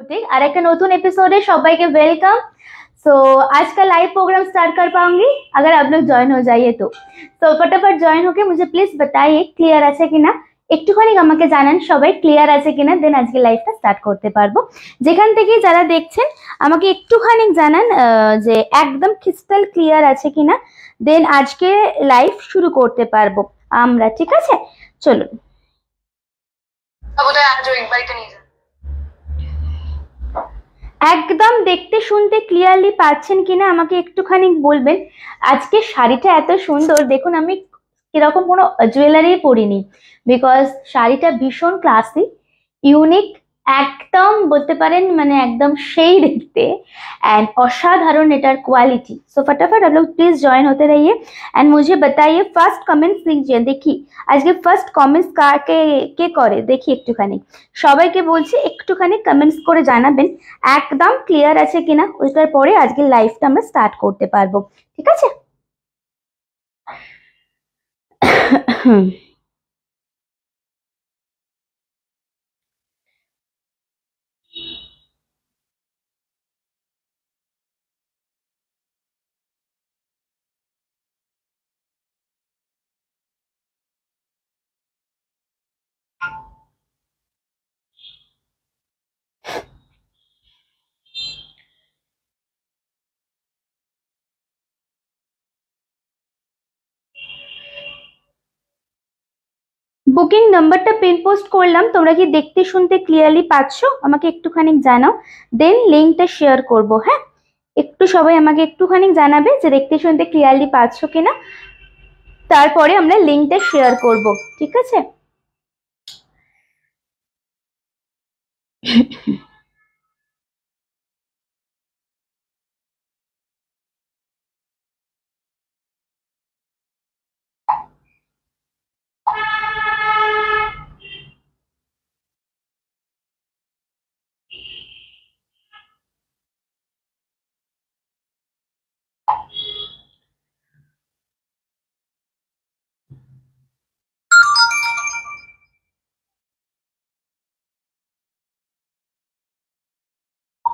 Boutique और एक नतून एपिसोडे सबाइके वेलकम। सो आज का लाइव प्रोग्राम स्टार्ट कर पाऊंगी अगर आप लोग ज्वाइन हो जाइए तो फटाफट ज्वाइन होके मुझे प्लीज बताइए क्लियर আছে কিনা, একটুখানি আমাকে জানান সবাই ক্লিয়ার আছে কিনা, দেন আজকে লাইভটা স্টার্ট করতে পারবো। যেখান থেকে যারা দেখছেন আমাকে একটুখানি জানান যে একদম ক্রিস্টাল ক্লিয়ার আছে কিনা, দেন আজকে লাইভ শুরু করতে পারবো আমরা। ঠিক আছে, চলুন। একদম দেখতে শুনতে ক্লিয়ারলি পাচ্ছেন কিনা আমাকে একটুখানি বলবেন। আজকে শাড়িটা এত সুন্দর দেখুন, আমি কিরকম কোনো জুয়েলারি পরিনি, বিকজ শাড়িটা ভীষণ ক্লাসি ইউনিক, একদম বলতে পারেন মানে একদম সেই দেখতে एंड असाधारण एटार क्वालिटी। सो फटाफट आप लोग प्लीज ज्वाइन होते रहिए एंड मुझे बताइए फर्स्ट कमेंट्स दीजिए। देखी आज के फर्स्ट कमेंट्स के करे देखी एकटूखानी সবাইকে বলছি একটুখানি কমেন্টস করে জানাবেন একদম ক্লিয়ার আছে কিনা, ওইটার পরে আজকে লাইভটা আমরা স্টার্ট করতে পারবো। ঠিক আছে। বুকিং নাম্বারটা পিন পোস্ট করলাম, তোমরা কি দেখতে শুনতে ক্লিয়ারলি পাচ্ছো আমাকে একটুখানি জানাও, দেন লিংকটা শেয়ার করব। হ্যাঁ, একটু সবাই আমাকে একটুখানি জানাবে যে দেখতে শুনতে ক্লিয়ারলি পাচ্ছো কিনা, তারপরে আমরা লিংকটা শেয়ার করব। ঠিক আছে।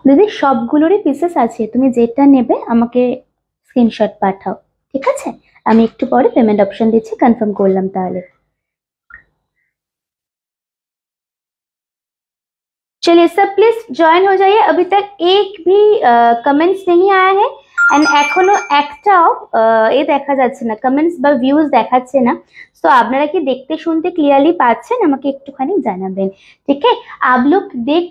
দিদি সবগুলোরই পিসেস আছে, তুমি যেটা নেবে আমাকে স্ক্রিনশট পাঠাও। ঠিক আছে, আমি একটু পরে পেমেন্ট অপশন দিচ্ছি, কনফার্ম করলাম। তাহলে चलिए सब प्लीज जॉइन हो जाइए। अभी तक एक भी कमेंट्स नहीं आया है एंड এখনো একটাও এ দেখা যাচ্ছে না, কমেন্টস বা ভিউজ দেখাচ্ছে না। তো আপনারা কি দেখতে শুনতে ক্লিয়ারলি পাচ্ছেন আমাকে একটুখানি জানাবেন। ठीक है, आप लोग देख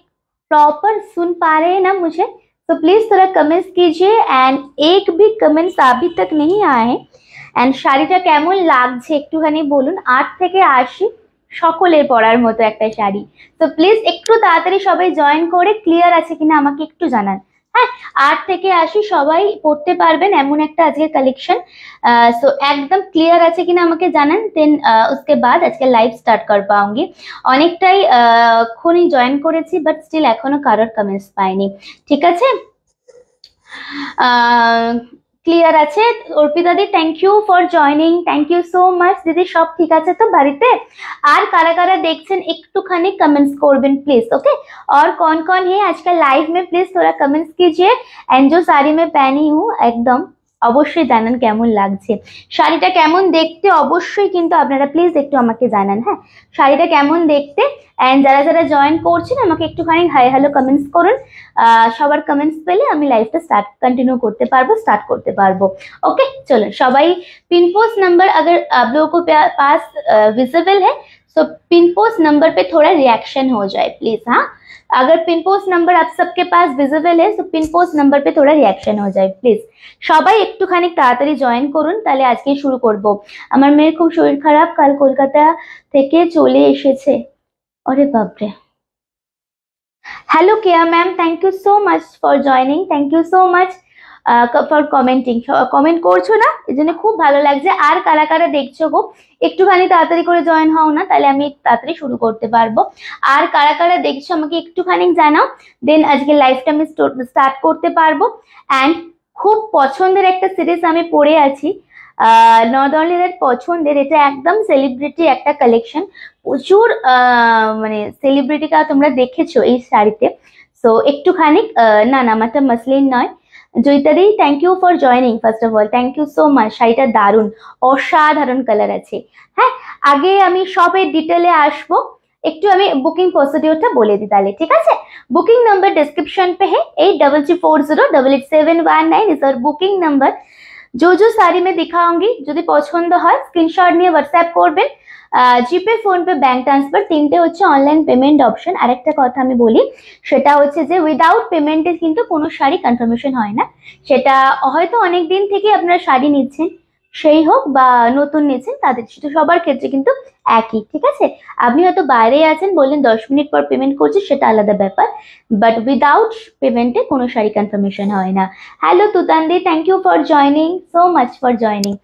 प्रॉपर सुन पा रहे हैं ना मुझे, तो प्लीज थोड़ा कमेंट्स कीजिए एंड एक भी कमेंट्स अभी तक नहीं आए हैं। एंड শাড়িটা কেমন লাগছে একটুখানি বলুন। 8 থেকে 80 সকলের পরার মতো একটা শাড়ি। তো প্লিজ একটু তাড়াতাড়ি সবাই জয়েন করে ক্লিয়ার আছে কিনা আমাকে একটু জানান। হ্যাঁ, 8 থেকে 80 সবাই পড়তে পারবেন এমন একটা আজকের কালেকশন। সো একদম ক্লিয়ার আছে কিনা আমাকে জানান, দেন उसके बाद আজকে লাইভ স্টার্ট কর পাऊंगी। অনেকটাই এখনই জয়েন করেছি বাট স্টিল এখনো কারোর কমেন্টস পাইনি। ঠিক আছে, ক্লিয়ার আছে। অর্পিতা দি thank you for joining, thank you so much. দিদি সব ঠিক আছে তো বাড়িতে? আর কারা কারা দেখছেন একটুখানি কমেंट्स করবেন প্লিজ। ओके, और कौन कौन है आज का लाइव में प्लीज थोड़ा कमेंट्स कीजिए। एंड जो साड़ी में पहनी हूँ एकदम অবশ্যই জানান কেমন লাগছে, শাড়িটা কেমন দেখতে অবশ্যই কিন্তু আপনারা প্লিজ একটু আমাকে জানান। হ্যাঁ, শাড়িটা কেমন দেখতে। এন্ড যারা যারা জয়েন করছেন আমাকে একটুখানি হাই হ্যালো কমেন্টস করুন। সবার কমেন্টস পেলে আমি লাইভটা कंटिन्यू करते पारबो, स्टार्ट करते पारबो। ओके, चलो सबाई पिन पोस्ट नंबर अगर आप लोगों को पास विजिबल है तो पिन पोस्ट नंबर पे थोड़ा रिएक्शन हो जाए प्लीज। हाँ, अगर पिन पोस्ट नंबर आप सबके पास विजिबल है तो पिन पोस्ट नंबर पे थोड़ा रिएक्शन हो जाए प्लिज। সবাই একটুখানি তাড়াতাড়ি জয়েন করুন, তাহলে আজকে শুরু করব। আমার মেয়ের খুব শরীর খারাপ, কাল কলকাতা থেকে চলে এসেছে। আরে বাপরে। Hello Keya ma'am, thank you so much for joining, thank you so much for commenting. Comment করছো না, এই জন্য খুব ভালো লাগছে। আর কারা কারা দেখছো গো একটুখানি তাড়াতাড়ি করে জয়েন হও না, তাহলে আমি তাড়াতাড়ি শুরু করতে পারবো। আর কারা কারা দেখছো আমাকে একটুখানি জানাও, দেন আজকে লাইভটা আমি স্টার্ট করতে পারবো। অ্যান্ড খুব পছন্দের একটা সিরিজ আমি পড়ে আছি, নর্দনলিদের পছন্দের, এটা একদম সেলিব্রিটি একটা কালেকশন। প্রচুর মানে সেলিব্রিটিকা তোমরা দেখেছো এই শাড়িতে। সো একটুখানি না না আমারটা মাসলিন নয়। জয়িতাদি thank you for joining, first of all thank you so much. শাড়িটা দারুণ, অসাধারণ কালার আছে। হ্যাঁ, আগে আমি সবের ডিটেলে আসবো, একটু আমি बुकिंग प्रोसीड्योरটা বলে দিই তাহলে, ঠিক আছে? बुकिंग नंबर डिस्क्रिप्शन पे है 8340888719 इज और बुकिंग नंबर। जो साड़ी में दिखाऊंगी যদি পছন্দ হয় স্ক্রিনশট নিয়ে হোয়াটসঅ্যাপ করবেন। জিপে, ফোন পে, ব্যাংক ট্রান্সফার তিনটে হচ্ছে অনলাইন পেমেন্ট অপশন। আরেকটা কথা আমি বলি, সেটা হচ্ছে যে উইদাউট পেমেন্টে কিন্তু কোনো শাড়ি কনফার্মেশন হয় না। সেটা হয়তো অনেক দিন থেকে আপনারা শাড়ি নিচ্ছেন, সেই হোক বা নতুন নিচ্ছেন, তাদের সেটা সবার ক্ষেত্রে কিন্তু একই, ঠিক আছে? আপনি হয়তো বাইরে আছেন, বললেন 10 মিনিট পর পেমেন্ট করছি, সেটা আলাদা ব্যাপার, বাট উইদাউট পেমেন্টে কোনো শাড়ি কনফার্মেশন হয় না। হ্যালো তুতান্দি, thank you for joining, so much for joining.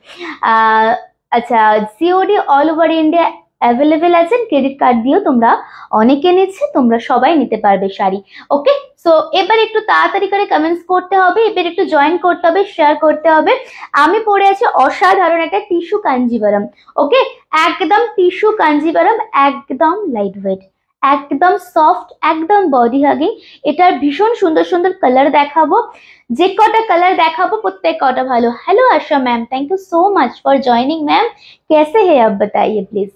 আচ্ছা, COD all over India available আছেন, ক্রেডিট কার্ড দিয়েও তোমরা অনেকে নিচ্ছে, তোমরা সবাই নিতে পারবে শাড়ি। ওকে, সো এবার একটু তাড়াতাড়ি করে কমেন্টস করতে হবে, এবার একটু জয়েন করতে হবে, শেয়ার করতে হবে। আমি পরে আছি অসাধারণ একটা টিস্যু কাঞ্জিভারাম। ওকে, একদম টিস্যু কাঞ্জিভারাম, একদম লাইট ওয়েট, একদম সফট, একদম বডি হাগিং। এটার ভীষণ সুন্দর সুন্দর কালার দেখাবো, যে কটা কালার দেখাবো প্রত্যেক কটা ভালো। Hello Asha ma'am, thank you so much for joining ma'am, कैसे हैं आप बताइए प्लीज।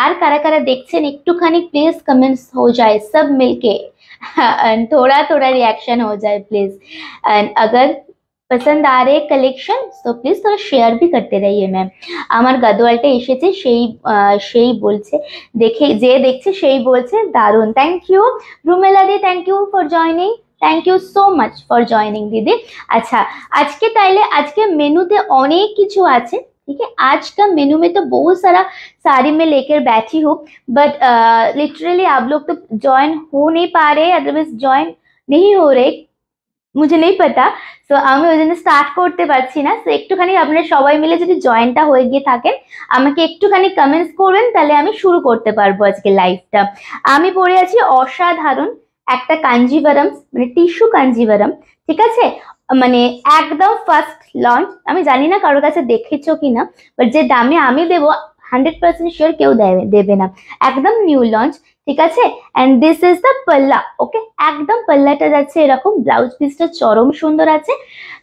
আর কারা কারা দেখছেন একটুখানি প্লিজ कमेंट्स हो जाए सब मिलके, थोड़ा थोड़ा रिएक्शन हो जाए प्लीज। एंड अगर पसंद आ रहे कलेक्शन तो प्लीज थोड़ा शेयर भी करते रहिए मैम। আমার গাদোয়ালটা এসেছে, সেই বলছে, দেখে যে দেখছে সেই বলছে দারুণ। থ্যাংক ইউ রুমেলা দি, thank you for joining, thank you so much for joining দিদি। আচ্ছা, আজকে তাইলে আজকে মেনুতে অনেক কিছু আছে, ठीक है? आज का मेनू में तो बहुत सारा साड़ी में लेकर बैठी हूँ, बट लिटरली आप लोग तो ज्वाइन हो नहीं पा रहे, अदरवाइज ज्वाइन नहीं हो रहे, मुझे नहीं पता। সো আমি ওই জন্য স্টার্ট করতে পারছি না। সো একটুখানি আপনারা সবাই মিলে যদি জয়েনটা হয়ে গিয়ে থাকেন, আমাকে একটুখানি কমেন্টস করবেন, তাহলে আমি শুরু করতে পারবো আজকে লাইভটা। আমি পরে আছি অসাধারণ একটা কাঞ্জিভারাম, মানে টিস্যু কাঞ্জিভারাম, ঠিক আছে? মানে একদম ফার্স্ট লঞ্চ। আমি জানি না কারোর কাছে দেখেছো কিনা, বাট যে দামে আমি দেবো 100% শিওর কেউ দেবে না, একদম নিউ লঞ্চ, ঠিক আছে? এন্ড দিস ইজ দ্য পাল্লা। ওকে, একদম পাল্লাটা যাচ্ছে এরকম, ব্লাউজ পিসটা চরম সুন্দর আছে,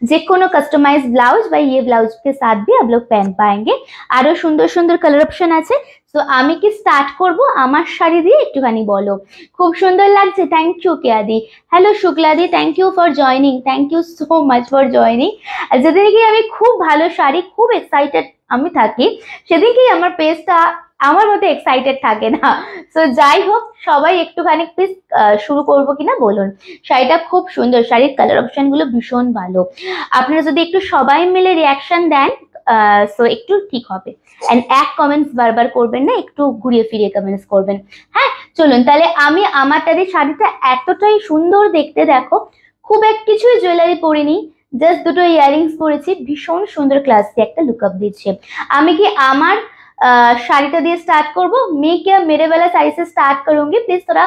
যে কোনো কাস্টমাইজ ব্লাউজ বা ये ब्लाउज के साथ भी आप लोग पहन पाएंगे। আরো সুন্দর সুন্দর কালার অপশন আছে। তো আমি কি স্টার্ট করব আমার শাড়ি দিয়ে? একটুখানি বলো, খুব সুন্দর লাগছে, থ্যাংক ইউ কেয়াদি। হ্যালো শুক্লাদি, thank you for joining, thank you so much for joining. যেদিনকে আমি খুব ভালো শাড়ি, খুব এক্সাইটেড আমি থাকি, সেদিনকেই আমার পেজটা আমার মতো এক্সাইটেড থাকে না। সো যাই হোক, সবাই একটুখানি প্লিজ শুরু করবো কিনা বলুন। শাড়িটা খুব সুন্দর, শাড়ির কালার অপশন গুলো ভীষণ ভালো। আপনারা যদি একটু সবাই মিলে রিয়াকশন দেন, সো একটু ঠিক হবে। এন্ড এক কমেন্টস বারবার করবেন না, একটু ঘুরিয়ে ফিরিয়ে কমেন্টস করবেন। হ্যাঁ, চলুন তাহলে আমি আমারটা দিয়ে, শাড়িটা এতটাই সুন্দর দেখতে, দেখো খুব এক কিছুই জুয়েলারি পরিনি, জাস্ট দুটো ইয়ারিংস পরেছি, ভীষণ সুন্দর ক্লাসি একটা লুকআপ দিচ্ছে। আমি কি আমার শাড়িটা দিয়ে স্টার্ট করবো? मैं क्या मेरे वाला साड़ी से स्टार्ट करूंगी, प्लीज थोड़ा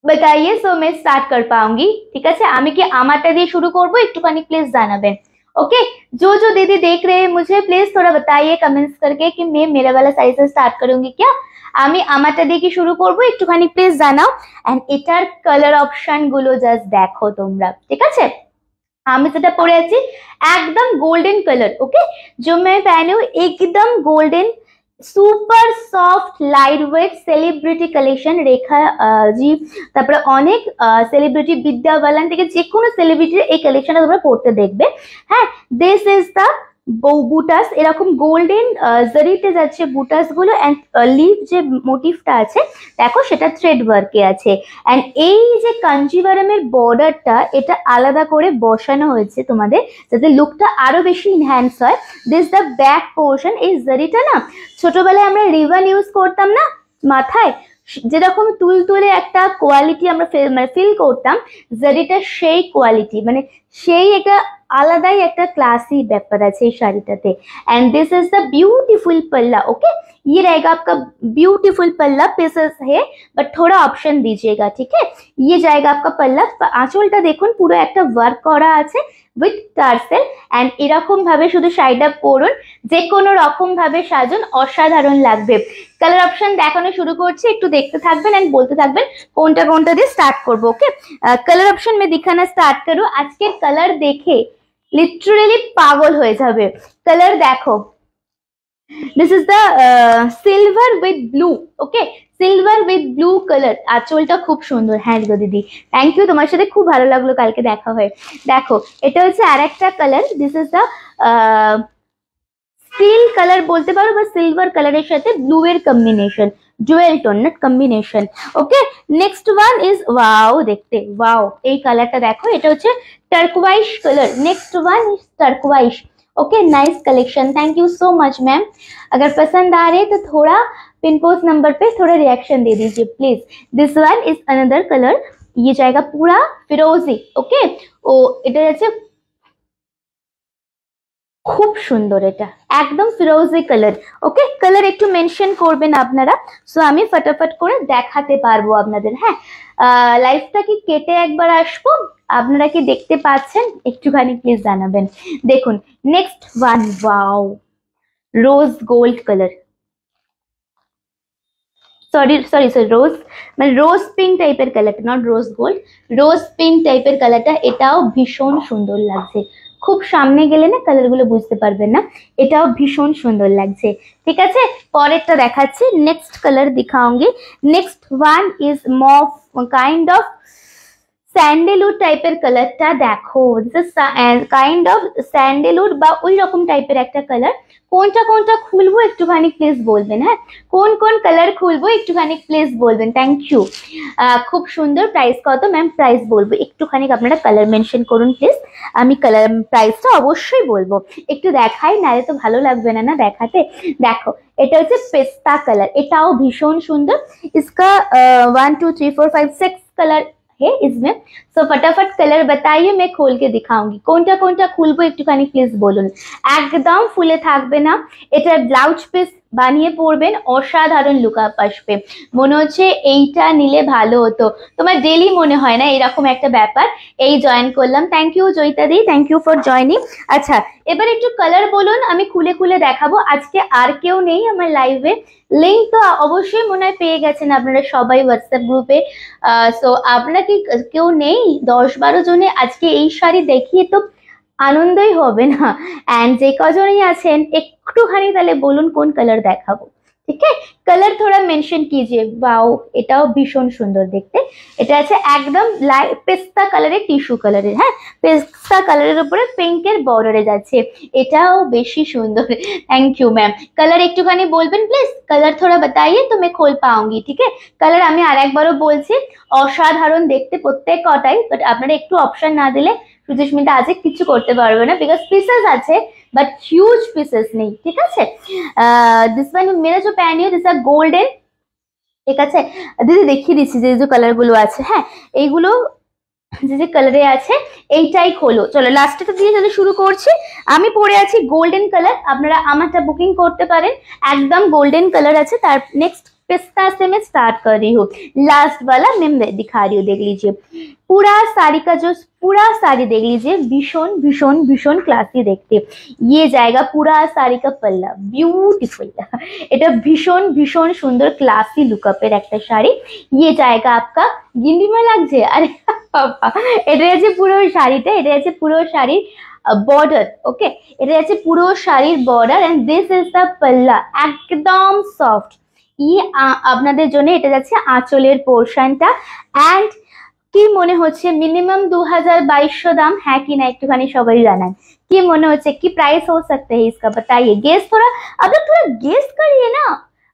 बताइए, सो मैं स्टार्ट कर पाऊंगी, ঠিক আছে? আমি কি আমারটা দিয়ে শুরু করবো? একটুখানি প্লিজ জানাবেন। ओके, जो दीदी देख रहे हैं मुझे प्लीज थोड़ा बताइए कमेंट्स करके कि मैं मेरा वाला साड़ी से स्टार्ट करूंगी क्या, আমি আমারটা দিয়ে কি শুরু করবো? একটুখানি প্লিজ জানাও। এন্ড এটার কালার অপশন গুলো জাস্ট দেখো তোমরা, ঠিক আছে? আমি যেটা পরে আছি একদম গোল্ডেন কালার। ওকে, जो मैं पहनी हूँ एकदम golden, super soft light weight celebrity collection. Rekha ji, তারপরে অনেক সেলিব্রিটি, বিদ্যা বালান থেকে যে কোনো সেলিব্রিটির এই কালেকশনটা তোমরা পড়তে দেখবে। হ্যাঁ, দিস ইজ দ্য বুটাস, এরকম গোল্ডেন জারিতে যাচ্ছে বুটাস গুলো। এন্ড লিভ যে মোটিভটা আছে দেখো, সেটা থ্রেড ওয়ার্কে আছে। এন্ড এই যে কাঞ্জিভারামের বর্ডারটা, এটা আলাদা করে বসানো হয়েছে তোমাদের, যাতে লুকটা আরো বেশি ইনহ্যান্স হয়। দিস দ্য ব্যাক পোর্শন, এই জারিটা না ছোটবেলায় আমরা রিবন ইউজ করতাম না মাথায়, যেরকম তুলতুলে একটা কোয়ালিটি আমরা ফিল করতাম, জারিটা সেই কোয়ালিটি, মানে সেই একটা আলাদাই একটা ক্লাসি ব্যাপার আছে এই শাড়িটাতে। And this is the beautiful palla. Okay, ये रहेगा आपका ब्यूटीफुल पल्ला, पीसेस है बट थोड़ा ऑप्शन दीजिएगा, ठीक है। ये जाएगा आपका पल्ला। आंचलটা দেখুন পুরো একটা ওয়ার্ক করা আছে উইথ টার্সেল। এন্ড এরকম ভাবে শুধু শাড়িটা পরুন, যে কোনো রকম ভাবে সাজুন, অসাধারণ লাগবে। কালার অপশন দেখানো শুরু করছি, একটু দেখতে থাকবেন এন্ড বলতে থাকবেন কোনটা কোনটা দিয়ে স্টার্ট করব। ওকে, কালার অপশন में दिखाना स्टार्ट करूं। আজকের কালার দেখে লিটারালি পাগল হয়ে যাবে। কালার দেখো, this is the silver with blue. Okay, silver with blue colour. আঁচলটা খুব সুন্দর। হ্যাঁ গো দিদি, থ্যাংক ইউ, তোমার সাথে খুব ভালো লাগলো কালকে দেখা হয়ে। দেখো এটা হচ্ছে আর একটা colour, this is the steel colour বলতে পারো বা সিলভার কালারের সাথে ব্লু এর combination, jewel tone not combination. Okay, next one is wow, দেখতে ওয়াও, এই কালারটা দেখো, এটা হচ্ছে turquoise colour. Next one is turquoise. Okay, nice collection, thank you so much ma'am. अगर पसंद आ रहे तो थोड़ा पिन पोस्ट नंबर पे थोड़ा रिएक्शन दे दीजिए please. This one is another colour, ये जाएगा पूरा फिरोजी। ओके, ओ এটা আছে খুব সুন্দর, এটা একদম ফিরোজি কালার। ওকে, কালার একটু মেনশন করবেন আপনারা, সো আমি ফটাফট করে দেখাতে পারবো আপনাদের। হ্যাঁ, লাইভটা কি কেটে একবার আসবো, আপনারা কি দেখতে পাচ্ছেন একটুখানি প্লিজ জানাবেন। দেখুন next one, wow, rose gold colour, sorry sorry sorry rose মানে রোজ পিঙ্ক টাইপের কালারটা, not rose gold, rose pink টাইপের কালারটা, এটাও ভীষণ সুন্দর লাগছে। খুব সামনে গেলে না কালারগুলো বুঝতে পারবেন না, এটাও ভীষণ সুন্দর লাগছে। ঠিক আছে, পরেরটা দেখাচ্ছি, নেক্সট কালার দিখাऊंगी। Next one is mauve kind of sandalwood টাইপের কালারটা দেখো, this is kind of sandalwood বা ওই রকম টাইপের একটা কালার। কোনটা কোনটা খুলবো একটুখানি প্লিজ বলবেন। হ্যাঁ, কোন কোন কালার খুলবো একটুখানি প্লিজ বলবেন। থ্যাংক ইউ, খুব সুন্দর। প্রাইস কত ম্যাম? প্রাইস বলবো একটুখানি, আপনারা কালার মেনশন করুন প্লিজ, আমি কালার প্রাইসটা অবশ্যই বলবো। একটু দেখাই, নাহলে তো ভালো লাগবে না না দেখাতে। দেখো এটা হচ্ছে পেস্তা কালার, এটাও ভীষণ সুন্দর। इसका 1 2 3 4 5 6 कलर है इसमें। सो फटाफट कलर बताइए, मैं खोल के दिखाऊंगी। কোনটা কোনটা খুলবো একটুখানি প্লিজ বলুন। একদম ফুলে থাকবে না, এটা ব্লাউজ পিস বানিয়ে পরবেন, অসাধারণ লুকআপ আসবে। মনে হচ্ছে এইটা নিলে ভালো হতো, তোমার ডেলি মনে হয় না এরকম একটা ব্যাপার। এই জয়েন করলাম, থ্যাংক ইউ জয়িতা দি, থ্যাংক ইউ ফর জয়নিং। আচ্ছা, এবার একটু কালার বলুন, আমি খুলে খুলে দেখাবো। আজকে আর কেউ নেই আমার লাইভে, লিঙ্ক তো অবশ্যই মনে হয় পেয়ে গেছেন আপনারা সবাই হোয়াটসঅ্যাপ গ্রুপে। সো আপনারা কি কেউ নেই? 10-12 জনে আজকে এই শাড়ি দেখিয়ে তো আনন্দই হবে না। এন্ড যে কজনই আছেন একটুখানি তাহলে বলুন কোন কালার দেখাবো। ঠিক আছে, কালার থোড়া মেনশন कीजिए। वाओ, এটাও ভীষণ সুন্দর দেখতে। এটা আছে একদম লাইট পেস্তা কালারের, টিস্যু কালারের। হ্যাঁ, পেস্তা কালারের উপরে পিঙ্কের বর্ডারে যাচ্ছে, এটাও বেশি সুন্দর। Thank you ma'am. कलर একটুখানি বলবেন প্লিজ, कलर थोड़ा बताइए तो मैं खोल पाऊंगी। ठीक है, कलर আমি আরেকবারও বলছি, অসাধারণ দেখতে প্রত্যেক কটাই, বাট আপনারা একটু অপশন না দিলে সুচিস্মিতা আজকে কিছু করতে পারবে না, বিকজ পিসেস আছে বাট হিউজ পিসেস নেই। ঠিক আছে, দিস ওয়ান মেরা जो पहनी है दिस आर गोल्डन। ঠিক আছে দিদি, দেখিয়ে দিচ্ছি যে যে কালার গুলো আছে। হ্যাঁ, এইগুলো যে যে কালারে আছে এইটাই খোলো। চলো লাস্টটা দিয়ে যদি শুরু করছি। আমি পরে আছি গোল্ডেন কালার, আপনারা আমারটা বুকিং করতে পারেন, একদম গোল্ডেন কালার আছে। তার নেক্সট पिस्ता से मैं स्टार्ट कर रही हूँ, लास्ट वाला मैं दिखा रही हूँ, देख लीजिए पूरा साड़ी का जो पूरा साड़ी देख लीजिए, भीषण भीषण भीषण क्लासी देखते। ये जाएगा पूरा साड़ी का पल्ला, ब्यूटीफुल, এটা ভীষণ ভীষণ সুন্দর ক্লাসি লুকআপের একটা শাড়ি। ये जाएगा आपका গিন্ডিমা লাগছে, আরে বাবা, এটা আছে পুরো শাড়িটা, এটা আছে পুরো শাড়ির বর্ডার। ওকে, এটা আছে পুরো শাড়ির border and this is the palla, একদম সফট। আপনাদের জন্য এটা যাচ্ছে আঁচলের পোর্শনটা। এন্ড কি মনে হচ্ছে মিনিমাম 2200 দাম, হ্যাঁ কি না একটুখানি সবাই জানান। কি মনে হচ্ছে, কি প্রাইস हो सकते हैं इसका बताइए, गेस थोड़ा, अब थोड़ा गेस करिए ना।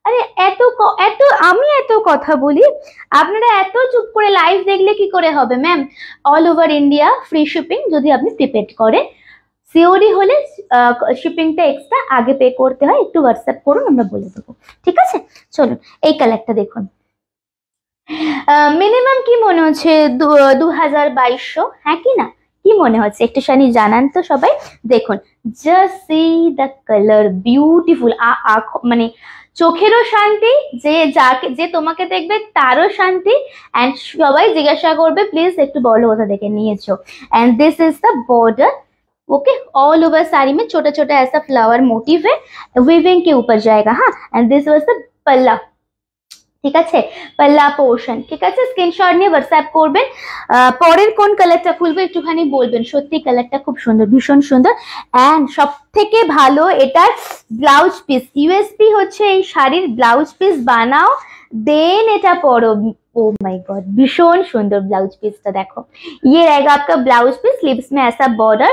আরে এত এত আমি এত কথা বলি, আপনারা এত চুপ করে লাইভ দেখলে কি করে হবে ma'am? All over India free shipping যদি আপনি প্রিপেড করেন, সিওডি হলে শিপিংটা এক্সট্রা আগে পে করতে হয়, একটু হোয়াটসঅ্যাপ করুন আমরা বলে দেবো। ঠিক আছে, চলুন এই কালারটা দেখুন। মিনিমাম কি মনে হচ্ছে 2200, হ্যাঁ কি না, কি মনে হচ্ছে একটুখানি জানান তো সবাই। দেখুন, just see the colour, beautiful. মানে চোখেরও শান্তি, যে তোমাকে দেখবে তারও শান্তি, এন্ড সবাই জিজ্ঞাসা করবে প্লিজ একটু বলো কোথা থেকে নিয়েছো। And this is the border, okay, all over sari में छोटा छोटा ऐसा फ्लावर मोटिव है, वीविंग के ऊपर जाएगा। हाँ, एंड दिस वाज द पल्ला, ঠিক আছে, পাল্লা পোর্শন। ঠিক আছে, স্ক্রিনশট নিয়ে হোয়াটসঅ্যাপ করবেন। পরের কোন কালারটা খুলবো একটুখানি বলবেন। সত্যি কালারটা খুব সুন্দর, ভীষণ সুন্দর। এন্ড সব থেকে ভালো এটার ব্লাউজ পিস, ইউএসপি হচ্ছে এই শাড়ির ব্লাউজ পিস বানাও দেন এটা পরো। ओ माय गॉड, भीषण सुंदर ब्लाउज पीसটা দেখো। ये रहेगा आपका ब्लाउज पीस, स्लीव्स में ऐसा बॉर्डर,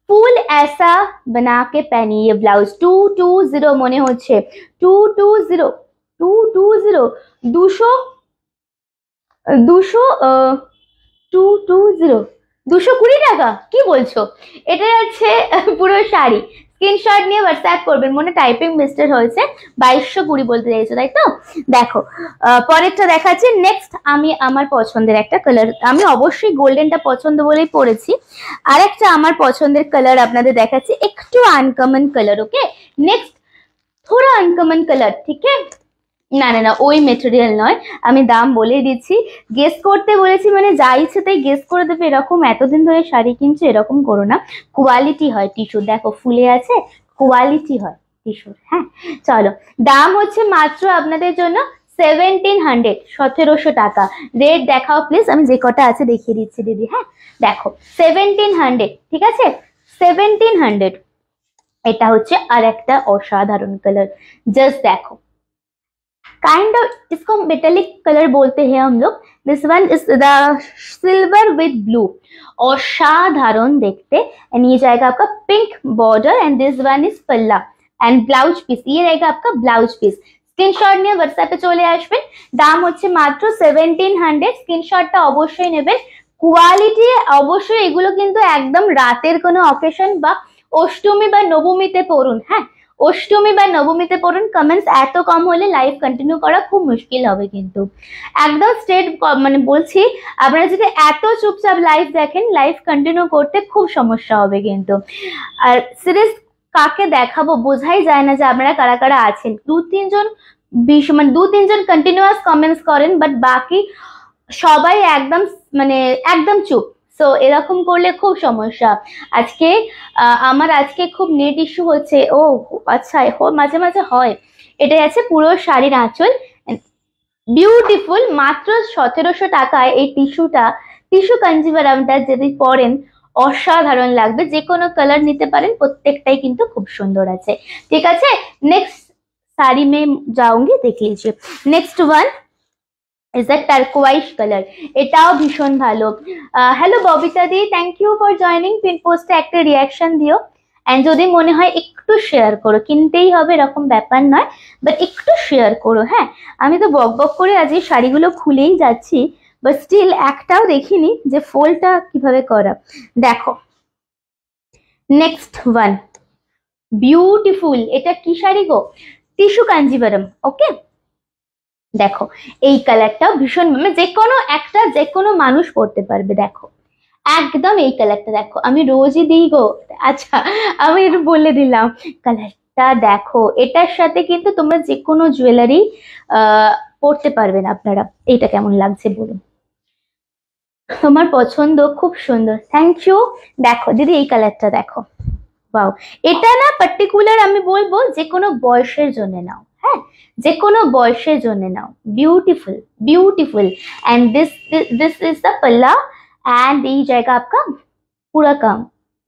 फुल ऐसा बना के पहनिए। ये ब्लाउज 220 মনে হচ্ছে 220 220 220 টাকা, কি বলছো? এটা হচ্ছে পুরো শাড়ি। স্ক্রিনশট নিয়ে হোয়াটসঅ্যাপ করবেন। মনে টাইপিং মিস্টেক হয়েছে, 2220 বলতে চাইছো তাই তো? দেখো পরেরটা দেখাচ্ছি। নেক্সট আমি আমার পছন্দের একটা কালার, আমি অবশ্যই গোল্ডেনটা পছন্দ বলেই পরেছি। আর একটা আমার পছন্দের কালার আপনাদের দেখাচ্ছি, একটু আনকমন কালার। ওকে, নেক্সট थोड़ा अनकॉमन कलर, ठीक है? না না না, ওই মেটেরিয়াল নয়, আমি দাম বলে দিচ্ছি। গেস করতে বলেছি মানে যা ইচ্ছে তাই গেস করে দেবে এরকম, এতদিন ধরে শাড়ি কিনছো এরকম করো না। কোয়ালিটি হয় টিস্যু, দেখো ফুলে আছে, কোয়ালিটি হয় টিস্যুর। হ্যাঁ চলো, দাম হচ্ছে মাত্র আপনাদের জন্য 1700, 1700 টাকা। রেট দেখাও প্লিজ, আমি যে কটা আছে দেখিয়ে দিচ্ছি দিদি। হ্যাঁ দেখো 1700, ঠিক আছে 1700। এটা হচ্ছে আর একটা অসাধারণ কালার, জাস্ট দেখো, काइंड ऑफ इसको मेटेलिक कलर बोलते हैं हम लोग। This one is the silver with blue, असाधारण देखते। एंड ये जाएगा आपका pink border, and this one is पल्ला एंड ब्लाउज पीस, ये रहेगा आपका ब्लाउज पीस। স্ক্রিনশট নিয়ে হোয়াটসঅ্যাপে চলে আসবেন। দাম হচ্ছে মাত্র 1700। স্ক্রিনশটটা অবশ্যই নেবেন। কোয়ালিটি অবশ্যই, এগুলো কিন্তু একদম রাতের কোনো অকেশন বা অষ্টমী বা নবমীতে পরুন। হ্যাঁ, অষ্টমী বা নবমীতে পড়ুন। কমেন্টস এত কম হলে লাইভ কন্টিনিউ করা খুব মুশকিল হবে, কিন্তু একদম স্ট্রেট মানে বলছি, আপনারা যদি এত চুপচাপ লাইভ দেখেন, লাইভ কন্টিনিউ করতে খুব সমস্যা হবে কিন্তু। আর সিরিজ কাকে দেখাবো বোঝাই যায় না যে আপনারা কারা কারা আছেন। দু তিনজন কন্টিনিউয়াস কমেন্টস করেন, বাট বাকি সবাই একদম মানে একদম চুপ। সো এরকম করলে খুব সমস্যা। আজকে আমার খুব নেট ইস্যু হচ্ছে। ও আচ্ছা, মাঝে মাঝে হয়। এটাই আছে পুরো শাড়ির আঁচল, বিউটিফুল। মাত্র 1700 টাকায় এই টিস্যু কাঞ্জিভারামটা যদি পরেন অসাধারণ লাগবে। যে কোনো কালার নিতে পারেন, প্রত্যেকটাই কিন্তু খুব সুন্দর আছে। ঠিক আছে, নেক্সট শাড়ি মে যাऊंगी, দেখ लीजिए। Next one is a turquoise color, এটাও ভীষণ ভালো। হ্যালো ববিতা দি, thank you for joining. Pin পোস্টে একটা রিয়াকশন দিও, এন্ড যদি মনে হয় একটু শেয়ার করো, কিনতেই হবে এরকম ব্যাপার নয়, বাট একটু শেয়ার করো। হ্যাঁ, আমি তো বক বক করে আজ এই শাড়িগুলো খুলেই যাচ্ছি, বাট স্টিল একটাও দেখিনি যে ফোল্ডটা কিভাবে করা। দেখো নেক্সট ওয়ান, বিউটিফুল। এটা কি শাড়ি গো? টিস্যু কাঞ্জিভারাম। ওকে, দেখো এই কালারটাও ভীষণ, মানে যে কোনো মানুষ পরতে পারবে। দেখো একদম এই কালারটা দেখো, আমি রোজই দিই গো। আচ্ছা, আমি একটু বলে দিলাম কালারটা দেখো। এটার সাথে কিন্তু তোমরা যে কোনো জুয়েলারি পরতে পারবেন আপনারা। এইটা কেমন লাগছে বলুন? তোমার পছন্দ, খুব সুন্দর, থ্যাংক ইউ। দেখো দিদি এই কালারটা দেখো, ওয়াও। এটা না পার্টিকুলার আমি বলবো যে কোনো বয়সের জন্য নাও। হ্যাঁ, যে কোনো বয়সের জন্য নাও। Beautiful beautiful. And this is the palla, and এই জায়গা আপনার পুরো কাম,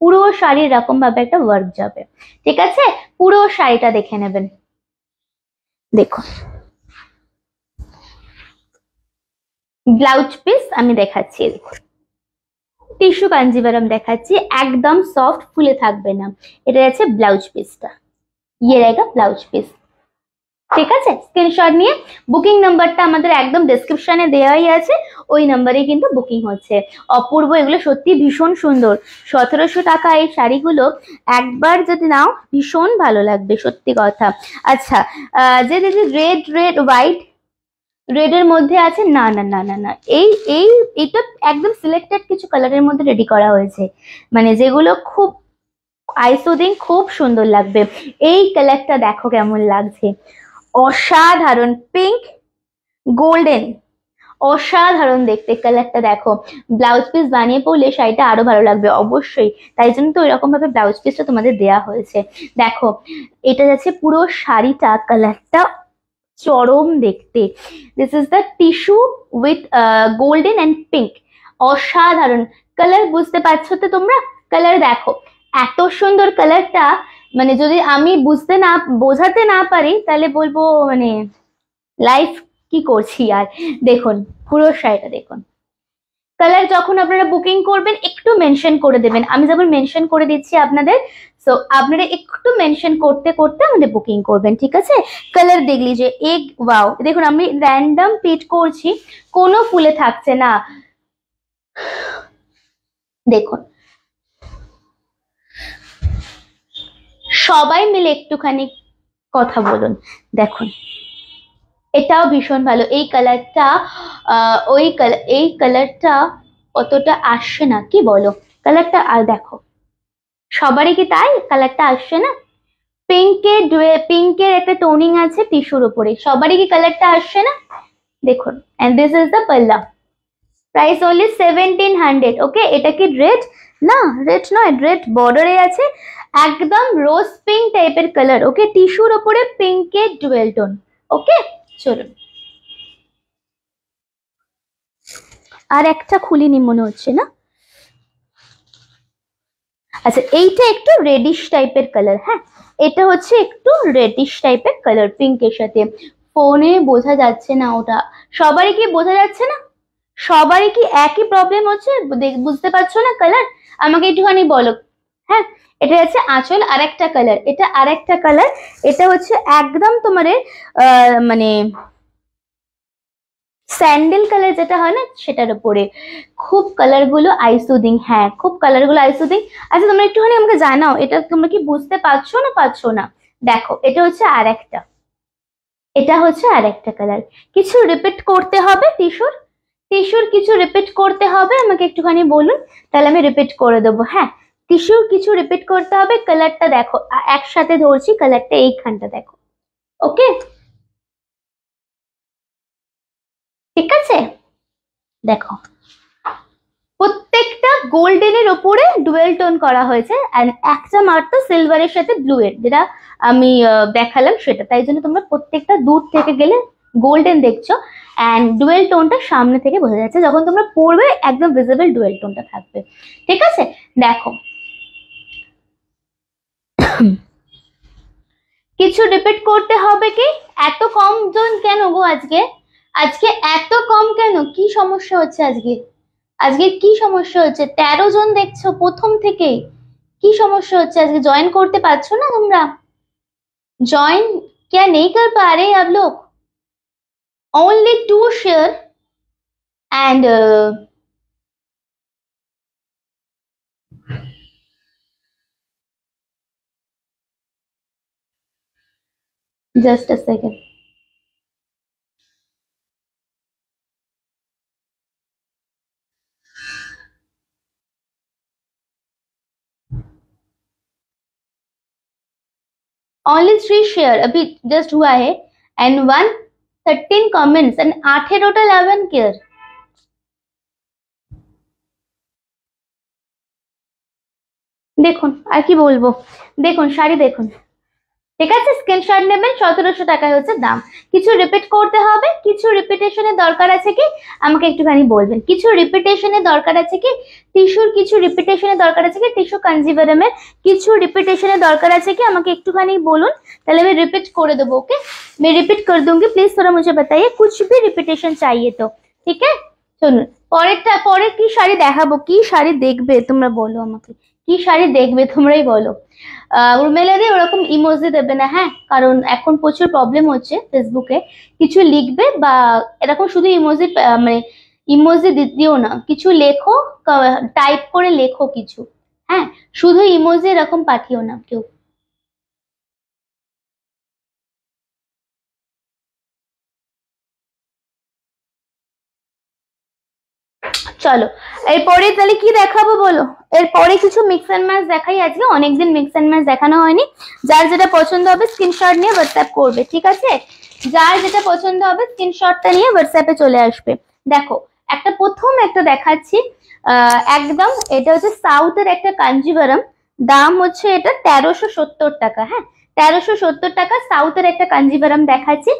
পুরো শাড়ি এরকম ভাবে একটা ওয়ার্ক যাবে। ঠিক আছে, পুরো শাড়িটা দেখে নেবেন। দেখো ব্লাউজ পিস আমি দেখাচ্ছি, দেখুন টিস্যু কাঞ্জিভারাম দেখাচ্ছি, একদম সফট, ফুলে থাকবে না। এটা আছে ব্লাউজ পিসটা, ইয়ে रहेगा ব্লাউজ পিস। ঠিক আছে, স্ক্রিনশট নিয়ে বুকিং নাম্বারটা আমাদের একদম ডেসক্রিপশনে দেওয়াই আছে, ওই নাম্বারে কিন্তু বুকিং হচ্ছে। অপূর্ব, এগুলো সত্যি ভীষণ সুন্দর। 1700 টাকা এই শাড়িগুলো একবার যদি নাও ভীষণ ভালো লাগবে, সত্যি কথা। আচ্ছা, যে দিদি রেড হোয়াইট রেড এর মধ্যে আছে, না না না না না, এই এই এটা একদম সিলেক্টেড কিছু কালারের মধ্যে রেডি করা হয়েছে, মানে যেগুলো খুব আইসুদিং, খুব সুন্দর লাগবে। এই কালারটা দেখো কেমন লাগছে, অসাধারণ, পিঙ্ক গোল্ডেন, অসাধারণ দেখতে কালারটা দেখো। ব্লাউজ পিস বানিয়ে পরলে শাড়িটা আরো ভালো লাগবে অবশ্যই, তাই জন্য তো এরকম ভাবে ব্লাউজ পিসটা তোমাদের দেয়া হয়েছে। দেখো এটা যাচ্ছে পুরো শাড়িটা, কালারটা চরম দেখতে। This is the tissue with golden and pink, অসাধারণ কালার। বুঝতে পারছো তো তোমরা? কালার দেখো এত সুন্দর কালারটা, মানে যদি আমি বোঝাতে না পারি তাহলে বলবো মানে লাইফ কি করছি আর। দেখুন পুরো শাড়িটা দেখুন, কালার যখন আপনারা বুকিং করবেন একটু মেনশন করে দেবেন, আমি যেমন মেনশন করে দিচ্ছি আপনাদের, সো আপনারা একটু মেনশন করতে করতে আমাদের বুকিং করবেন, ঠিক আছে? কালার দেখ লিজিয়ে এক, ওয়াও দেখুন আমি র্যান্ডম পিট করছি, কোনো ফুলে থাকছে না, দেখুন সবাই মিলে একটুখানি কথা বলুন। দেখুন এটাও ভীষণ ভালো, এই কালারটা এই কালারটা অতটা আসছে না, কি বলো? কালারটা আর দেখো সবারই কি তাই কালারটা আসছে না? পিঙ্কের একটা টোনিং আছে টিস্যুর উপরে, সবারই কি কালারটা আসছে না? দেখুন, এন্ড দিস ইজ দ্য পাল্লা, প্রাইস অনলি 1700। ওকে, এটা কি রেড? না রেড নয়, রেড বর্ডারে আছে, একদম রোজ পিঙ্ক টাইপের কালার। ওকে, টিস্যুর উপরে পিঙ্কের ডুয়েল টোন। ওকে চলুন, আর একটা খুলিনি মনে হচ্ছে না। আচ্ছা এইটা একটু রেডিশ টাইপের কালার, হ্যাঁ এটা হচ্ছে একটু রেডিশ টাইপের কালার পিঙ্কের সাথে। ফোনে বোঝা যাচ্ছে না ওটা, সবারই কি বোঝা যাচ্ছে না? সবারই কি একই প্রবলেম হচ্ছে? বুঝতে পারছো না কালার? আমাকে একটুখানি বলো। হ্যাঁ, এটা হচ্ছে আঁচল, আর একটা কালার, এটা আর একটা কালার, এটা হচ্ছে একদম তোমার মানে স্যান্ডেল কালার যেটা হয় না সেটার উপরে, খুব কালার গুলো আইসুদিং, হ্যাঁ খুব কালার গুলো আইসুদিং। আচ্ছা তোমরা একটুখানি আমাকে জানাও এটা তোমরা কি বুঝতে পারছো না? দেখো এটা হচ্ছে আর একটা, এটা হচ্ছে আর একটা কালার। কিছু রিপিট করতে হবে টিস্যুর কিছু রিপিট করতে হবে, আমাকে একটুখানি বলুন, তাহলে আমি রিপিট করে দেবো। হ্যাঁ টিস্যুর কিছু রিপিট করতে হবে, কালারটা দেখো একসাথে ধরছি, কালারটা এইখানটা দেখো। ওকে ঠিক আছে, দেখো প্রত্যেকটা গোল্ডেনের ওপরে ডুয়েল টোন করা হয়েছে, আর একটা মাত্র সিলভারের সাথে ব্লু এর, যেটা আমি দেখালাম সেটা, তাই জন্য তোমরা প্রত্যেকটা দূর থেকে গেলে গোল্ডেন দেখছো, অ্যান্ড ডুয়েল টোনটা সামনে থেকে বোঝা যাচ্ছে, যখন তোমরা পড়বে একদম ভিজিবল ডুয়েল টোনটা থাকবে। ঠিক আছে, দেখো কিছু রিপিট করতে হবে কি? এত কম জন কেন গো আজকে? আজকে এত কম কেন? কি সমস্যা হচ্ছে আজকে? আজকে কি সমস্যা হচ্ছে? 13 জন দেখছো প্রথম থেকে, কি সমস্যা হচ্ছে আজকে? জয়েন করতে পারছো না তোমরা? जॉइन क्या नहीं कर पा रहे आप लोग? Only 2 share and just a second. Only 3 share अभी जस्ट हुआ है, and 113 comments and 8 total 11 care. দেখুন আর কি বলবো, দেখুন শাড়ি দেখুন, ঠিক আছে স্ক্রিনশট নেবেন, 1700 টাকায় হচ্ছে দাম। কিছু রিপিট করতে হবে, কিছু রিপিটেশনের দরকার আছে কি আমাকে একটুখানি বলবেন, কিছু রিপিটেশনের দরকার আছে কি? টিস্যুর কিছু রিপিটেশনের দরকার আছে কি? টিস্যু কাঞ্জিভারমের কিছু রিপিটেশনের দরকার আছে কি আমাকে একটুখানি বলুন, তাহলে আমি रिपीट করে দেবো। ओके मैं रिपीट कर दूंगी, प्लीज थोड़ा मुझे बताइए, कुछ भी रिपीटेशन चाहिए तो। ठीक है শুনুন, পরের কি শাড়ি দেখাবো, কি শাড়ি দেখবে তোমরা বলো আমাকে, কি শাড়ি দেখবে তোমরাই বলো। উর্মিলাদি ওরকম ইমোজি দেবে না, হ্যাঁ কারণ এখন প্রচুর প্রবলেম হচ্ছে ফেসবুকে, কিছু লিখবে বা এরকম শুধু ইমোজি, মানে ইমোজি দিও না, কিছু লেখো, টাইপ করে লেখো কিছু, হ্যাঁ শুধু ইমোজি এরকম পাঠিও না কেউ। চলো এরপরে তাহলে কি দেখাবো বলো, এরপরে কিছু মিক্স এন্ড ম্যাচ দেখাই, আজকে অনেকদিন মিক্স এন্ড ম্যাচ দেখানো হয়নি। যার যেটা পছন্দ হবে স্ক্রিনশট নিয়ে হোয়াটসঅ্যাপ করবে, ঠিক আছে? যার যেটা পছন্দ হবে স্ক্রিনশটটা নিয়ে হোয়াটসঅ্যাপে চলে আসবে। দেখো প্রথম একটা দেখাচ্ছি, একদম এটা হচ্ছে সাউথের একটা কাঞ্জিভারাম, দাম হচ্ছে এটা 1370 টাকা। হ্যাঁ 1370 টাকা সাউথের একটা कांजीवरम দেখাচ্ছি,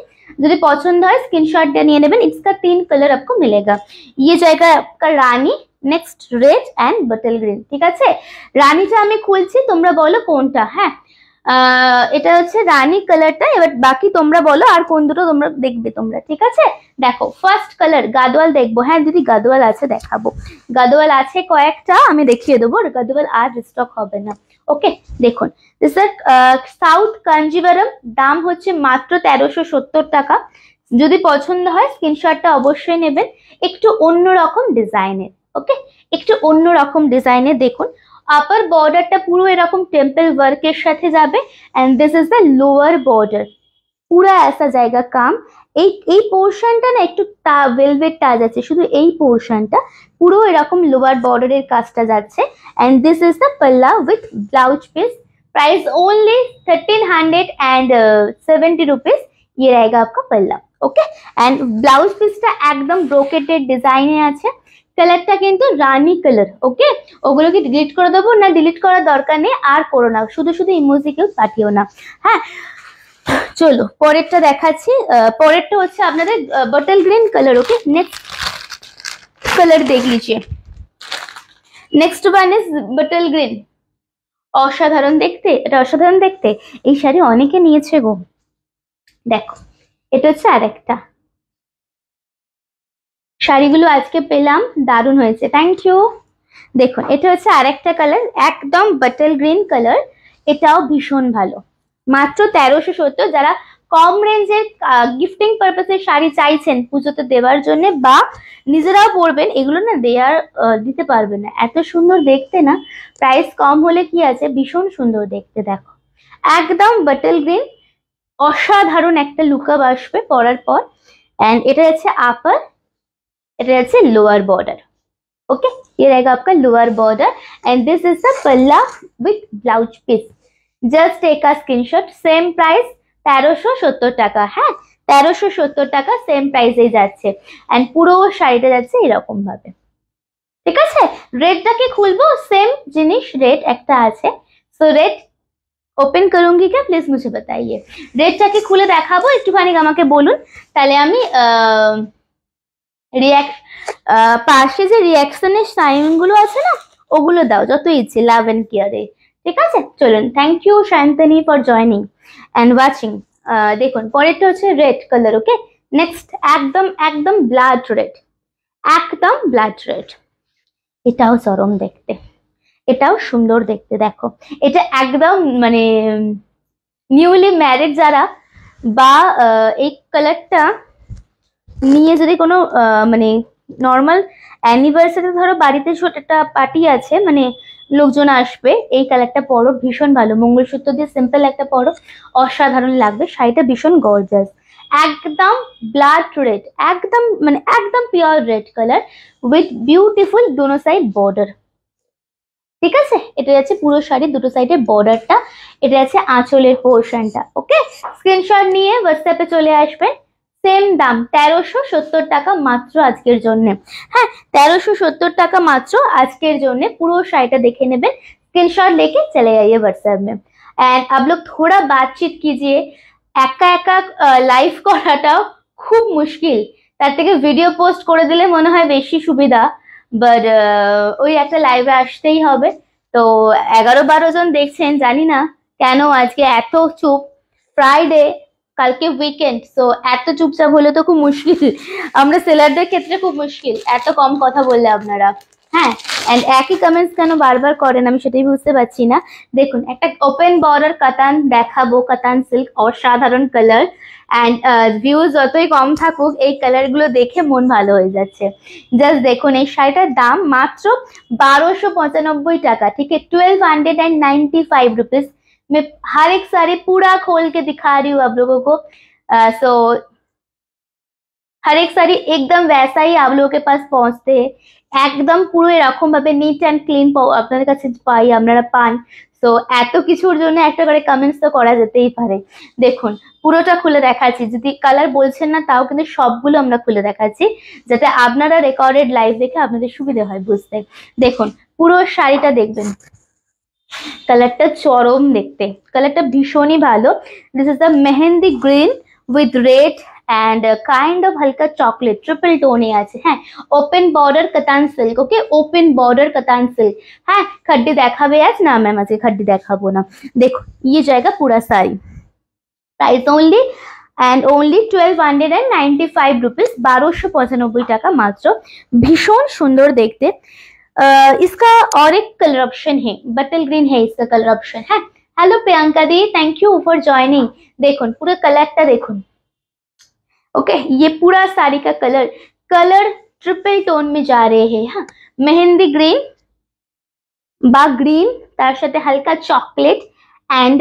যদি পছন্দ হয় স্ক্রিনশট দিয়ে নিয়ে নেবেন। इसका 3 कलर आपको मिलेगा, ये जाएगा आपका rani, next red and bottle green. ঠিক আছে, রানীটা আমি খুলছি, তোমরা বলো কোনটা। হ্যাঁ এটা হচ্ছে রানী কালারটা, এবার বাকি তোমরা বলো আর কোন দুটো তোমরা দেখবে তোমরা। ঠিক আছে, দেখো ফার্স্ট কালার গাদোয়াল দেখবো। হ্যাঁ দিদি গাদোয়াল আছে, দেখাবো। গাদোয়াল আছে কয়েকটা, আমি দেখিয়ে দেবো, গাদোয়াল আর স্টক হবে না। ওকে দেখুন সাউথ কাঞ্জিভারাম, দাম হচ্ছে মাত্র 1370 টাকা। যদি পছন্দ হয় স্ক্রিনশটটা অবশ্যই নেবেন। একটু অন্যরকম ডিজাইনের, ওকে একটু অন্যরকম ডিজাইনের। দেখুন আপার বর্ডারটা পুরো এরকম টেম্পল ওয়ার্কের সাথে যাবে, and this is the lower border, পুরো ऐसा জায়গা কাম। এই পোর্শনটা না একটু ভেলভেট টাচ আছে, শুধু এই পোর্শনটা পুরো এরকম লোয়ার বর্ডারের কাজটা যাচ্ছে। এন্ড দিস ইজ দ্য পাল্লা with blouse piece, price only 1370 rupees, ये रहेगा आपका पल्ला। ओके एंड ब्लाउज পিসটা একদম ব্রোকেটেড ডিজাইনে আছে, কালারটা কিন্তু রানী কালার। ওকে ওগুলোকে ডিলিট করে দেবো না, ডিলিট করার দরকার নেই, আর করো না, শুধু শুধু ইমোজি কেউ পাঠিও না। হ্যাঁ চলো পরেরটা দেখাচ্ছি, পরেরটা হচ্ছে আপনাদের bottle green colour. Okay next colour দেখ লিজিয়ে, next one is bottle green. অসাধারণ দেখতে, এটা অসাধারণ দেখতে, এই শাড়ি অনেকে নিয়েছে গো। দেখো এটা হচ্ছে আরেকটা, শাড়িগুলো আজকে পেলাম, দারুণ হয়েছে, থ্যাংক ইউ। দেখুন এটা হচ্ছে আরেকটা কালার, একদম বটল গ্রিন কালার, এটাও ভীষণ ভালো, মাত্র 1370। যারা কম রেঞ্জের গিফটিং পারপাসে শাড়ি চাইছেন পুজোতে দেওয়ার জন্য বা নিজেরাও পরবেন, এগুলো না দিতে পারবে না, এত সুন্দর দেখতে না। প্রাইস কম হলে কি আছে, ভীষণ সুন্দর দেখতে। দেখো একদম বটল গ্রিন, অসাধারণ একটা লুকআপ আসবে পরার পর। एंड এটা হচ্ছে আপার, এটা হচ্ছে লোয়ার বর্ডার। ओके ये रहेगा आपका lower border and this is the palla with blouse piece. Just take a screenshot, same price 1370 টাকা। হ্যাঁ 1370 টাকা সেম প্রাইসেই যাচ্ছে, এন্ড পুরো শাড়িটা যাচ্ছে এরকম ভাবে। ঠিক আছে, রেডটা কি খুলবো, সেম জিনিস রেড একটা আছে, সো রেড ওপেন করুঙ্গি क्या প্লিজ মুঝে बताइए। রেডটাকে খুলে দেখাবো, একটুখানি আমাকে বলুন, তাহলে আমি পাশে যে রিয়াকশনের সাইন গুলো আছে না ওগুলো দাও যত ইচ্ছে, লাভ এন্ড কেয়ারে। ঠিক আছে চলুন, thank you Shantoni for joining and watching. দেখুন পরেরটা হচ্ছে রেড কালার। ওকে নেক্সট একদম একদম ব্লাড রেড, একদম ব্লাড রেড, এটাও চরম দেখতে, এটাও সুন্দর দেখতে। দেখো এটা একদম মানে নিউলি ম্যারিড যারা বা এই কালারটা নিয়ে যদি কোনো মানে নর্মাল অ্যানিভার্সারি, ধরো বাড়িতে ছোট একটা পার্টি আছে, মানে লোকজন আসবে, এই কালারটা পরো, ভীষণ ভালো, মঙ্গলসূত্র দিয়ে সিম্পল একটা পরো, অসাধারণ লাগবে, শাড়িটা ভীষণ গর্জাস। একদম ব্লাড রেড, একদম মানে একদম pure red colour with beautiful দোনো সাইড বর্ডার। ঠিক আছে, এটা যাচ্ছে পুরো শাড়ির দুটো সাইডের বর্ডারটা, এটা যাচ্ছে আঁচলের পোর্শনটা। ওকে স্ক্রিনশট নিয়ে হোয়াটসঅ্যাপে চলে আসবেন। সেম দাম 1370 টাকা মাত্র আজকের জন্য। হ্যাঁ 1370 টাকা মাত্র আজকের জন্য, পুরো শাড়িটা দেখে নেবেন, स्क्रीनशॉट लेके चले जाइए व्हाट्सएप में। एंड आप लोग थोड़ा बातचीत कीजिए, একা একা লাইভ করাটাও খুব মুশকিল, তার থেকে ভিডিও পোস্ট করে দিলে মনে হয় বেশি সুবিধা, বাট ওই একটা লাইভে আসতেই হবে। তো 11-12 জন দেখছেন, জানি না কেন আজকে এত চুপ, ফ্রাইডে কালকে উইকেন্ড, সো এত চুপচাপ হলে তো খুব মুশকিল, আমরা সেলারদের ক্ষেত্রে খুব মুশকিল এত কম কথা বললে আপনারা। হ্যাঁ এন্ড একই কমেন্টস কেন বারবার করেন আমি সেটাই বুঝতে পারছি না। দেখুন একটা ওপেন বর্ডার কাতান দেখাবো, কাতান সিল্ক, অসাধারণ কালার, এন্ড ভিউজ যতই কম থাকুক এই কালার গুলো দেখে মন ভালো হয়ে যাচ্ছে। জাস্ট দেখুন এই শাড়িটার দাম মাত্র 1295 টাকা। ঠিক है 1295 रुपीज। मैं हर एक साड़ी पूरा खोल के दिखा रही हूँ आप लोगों को। सो हर एक साड़ी एकदम वैसा ही आप लोगों के पास पहुंचते हैं, একদম পুরো এরকম ভাবে নিট অ্যান্ড ক্লিন আপনাদের কাছে পাই, আপনারা পান। তো এত কিছুর জন্য একটা করে কমেন্টস তো করা যেতেই পারে। দেখুন পুরোটা খুলে দেখাচ্ছি, যদি কালার বলছেন না তাও কিন্তু সবগুলো আমরা খুলে দেখাচ্ছি, যাতে আপনারা রেকর্ডেড লাইভ দেখে আপনাদের সুবিধা হয় বুঝতে। দেখুন পুরো শাড়িটা দেখবেন, কালারটা চরম দেখতে, কালারটা ভীষণই ভালো। This is the mehendi green with red and kind of হালকা চকলেট ট্রিপল টোনে আছে। হ্যাঁ open border katan silk, okay open border katan silk. হ্যাঁ खड्डी দেখাবে আজ না ম্যাম, আজকে खड्डी দেখাবো না। দেখো ये जाएगा पूरा sari, price only and only 1295 rupees, 1295 টাকা মাত্র। ভীষণ সুন্দর দেখতে। इसका और एक कलर ऑप्शन है, बटल ग्रीन है इसका कलर ऑप्शन है। Hello Priyanka the, thank you for joining. देखो पूरा कलरটা দেখুন, ओके ये पूरा साड़ी का कलर ट्रिपल टोन में जा रहे हैं। हाँ मेहंदी ग्रीन বা গ্রিন, তার সাথে হালকা চকলেট এন্ড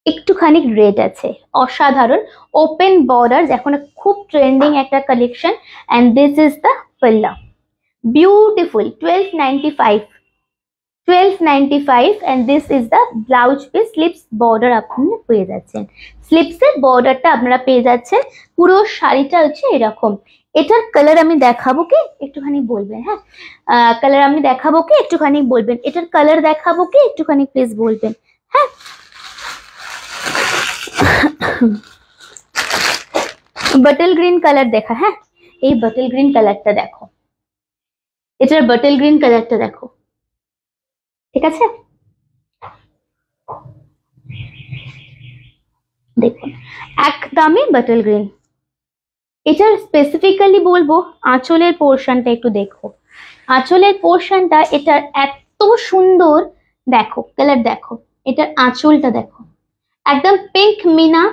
একটুখানি রেড আছে, অসাধারণ। ওপেন বর্ডার এখন খুব ট্রেন্ডিং একটা collection and this is the palla, beautiful. 1295 and this is the blouse piece. Slips border আপনারা পেয়ে যাচ্ছেন, স্লিপসের বর্ডারটা আপনারা পেয়ে যাচ্ছেন। পুরো শাড়িটা হচ্ছে এরকম। এটার কালার আমি দেখাবো কি একটুখানি বলবেন? হ্যাঁ কালার আমি দেখাবো কি একটুখানি বলবেন? এটার কালার দেখাবো কি একটুখানি প্লিজ বলবেন? হ্যাঁ बटल ग्रीन कलर देखा है, ये बटल ग्रीन कलरটা দেখো, এটার बटल ग्रीन कलरটা দেখো, ঠিক আছে? দেখুন একদমই बटल ग्रीन। এটার স্পেসিফিক্যালি বলবো আঁচলের পোরশনটা একটু দেখো, আঁচলের পোরশনটা এটার এত সুন্দর। দেখো কালার দেখো, এটার আঁচলটা দেখো, একদম pink meena,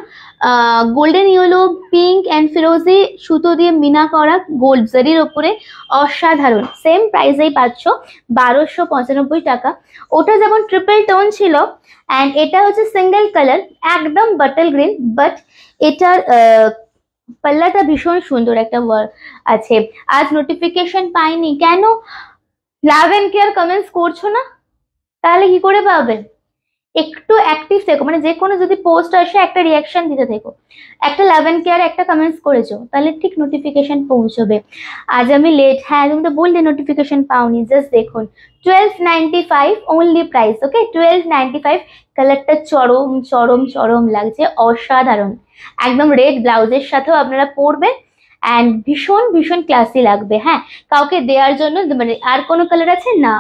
golden yellow pink and ফিরোজি সুতো দিয়ে মিনা করা গোল্ড জারির উপরে, অসাধারণ। সেম প্রাইসেই পাচ্ছ 1295 টাকা। ওটা যেমন ট্রিপল টোন ছিল এন্ড এটা হচ্ছে সিঙ্গেল কালার একদম বাটল গ্রিন, বাট এটার পাল্লাটা ভীষণ সুন্দর একটা ওয়ার্ক আছে। আজ নোটিফিকেশন পাইনি কেন? লাভ এন্ড কেয়ার কমেন্টস করছো না, তাহলে কি করে পাবে? একটু অ্যাক্টিভ থেকো, মানে যে কোনো যদি পোস্ট আসে একটা রিয়াকশন দিতে থেকো, একটা লাভ এন্ড কেয়ার একটা কমেন্টস করেছো, তাহলে ঠিক নোটিফিকেশন পৌঁছবে। আজ আমি লেট, হ্যাঁ তুমি তো বললে নোটিফিকেশন পাওনি। জাস্ট দেখুন 1295 অনলি প্রাইস, ওকে 1295। কালারটা চরম চরম চরম লাগছে, অসাধারণ। একদম রেড ব্লাউজের সাথেও আপনারা পরবেন এন্ড ভীষণ ভীষণ ক্লাসি লাগবে। হ্যাঁ কাউকে দেওয়ার জন্য, মানে আর কোনো কালার আছে না,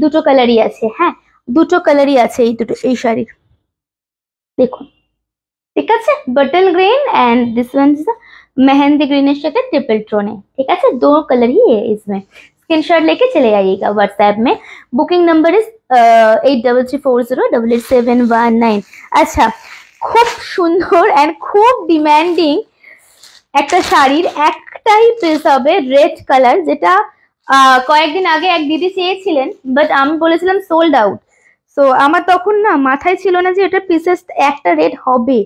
দুটো কালারই আছে। হ্যাঁ দুটো কালারই আছে এই দুটো, এই শাড়ির দেখুন, ঠিক আছে? बटल green and this one is mehndi green साथे ट्रिपल टोन है, ठीक है? दो कलर ही है इसमें। स्क्रीनशॉट लेके चले आइएगा व्हाट्सएप में। Booking number is 8334088719। अच्छा খুব সুন্দর এন্ড খুব ডিমান্ডিং একটা শাড়ির একটাই পিস হবে রেড কালার, যেটা কয়েকদিন আগে এক দিদি চেয়েছিলেন, বাট আমি বলেছিলাম সোল্ড আউট। তো আমার তখন না মাথায় ছিল না যে এটা পিসেস একটা রেড হবে,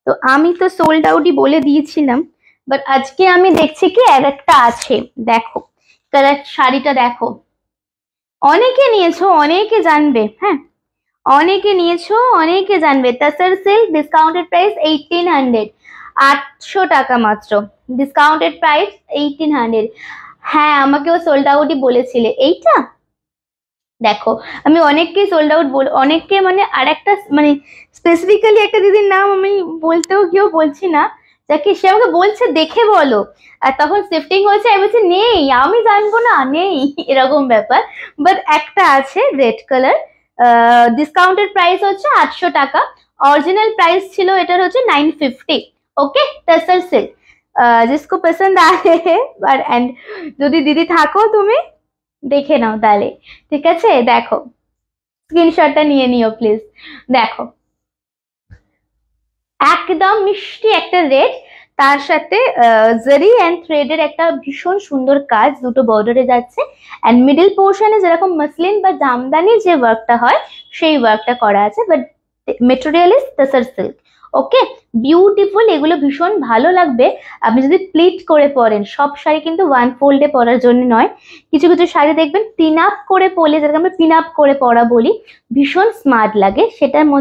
তো আমি তো সোল্ড আউটই বলে দিয়েছিলাম। বাট আজকে আমি দেখছি কি আর একটা আছে। দেখো কালার, শাড়িটা দেখো, অনেকে নিয়েছো অনেকে জানবে। হ্যাঁ অনেকে নিয়েছো অনেকে জানবে। তাসার সিল্ক ডিসকাউন্টেড প্রাইস 1800, 800 টাকা মাত্র, ডিসকাউন্টেড প্রাইস 1800। হ্যাঁ আমাকেও সোল্ড আউটই বলেছিলে। এইটা দেখো আমি অনেককেই সোল্ড আউট অনেককে, মানে আর একটা মানে স্পেসিফিক্যালি একটা দিদির নাম আমি বলতেও কেউ বলছি না, যাকে সে আমাকে বলছে দেখে বলো, আর তখন শিফটিং হয়েছে আমি বলছি নেই, আমি জানবো না, নেই এরকম ব্যাপার। বাট একটা আছে রেড কালার, ডিসকাউন্টেড প্রাইস হচ্ছে 800 টাকা, অরিজিনাল প্রাইস ছিল এটার হচ্ছে 950। ওকে তাসার সিল্ক, जिसको पसंद आए আর এন্ড যদি দিদি থাকো তুমি দেখে নাও তাহলে, ঠিক আছে? দেখো স্ক্রিনশটটা নিয়ে নিও প্লিজ। দেখো একদম মিষ্টি একটা রেড, তার সাথে জারি এন্ড থ্রেডের একটা ভীষণ সুন্দর কাজ, দুটো বর্ডারে যাচ্ছে এন্ড মিডল পোর্শনে যেরকম মসলিন বা জামদানি যে ওয়ার্কটা হয় সেই ওয়ার্কটা করা আছে, but material is তাসার silk. Okay, beautiful, এগুলো ভীষণ ভালো লাগবে আপনি যদি প্লিট করে পরেন। সব শাড়ি কিন্তু ওয়ান ফোল্ডে পরার জন্য নয়, কিছু কিছু শাড়ি দেখবেন পিন আপ করে পরলে, যেটাকে আমরা পিন আপ করে পরা বলি, ভীষণ স্মার্ট লাগে, সেটার মধ্যে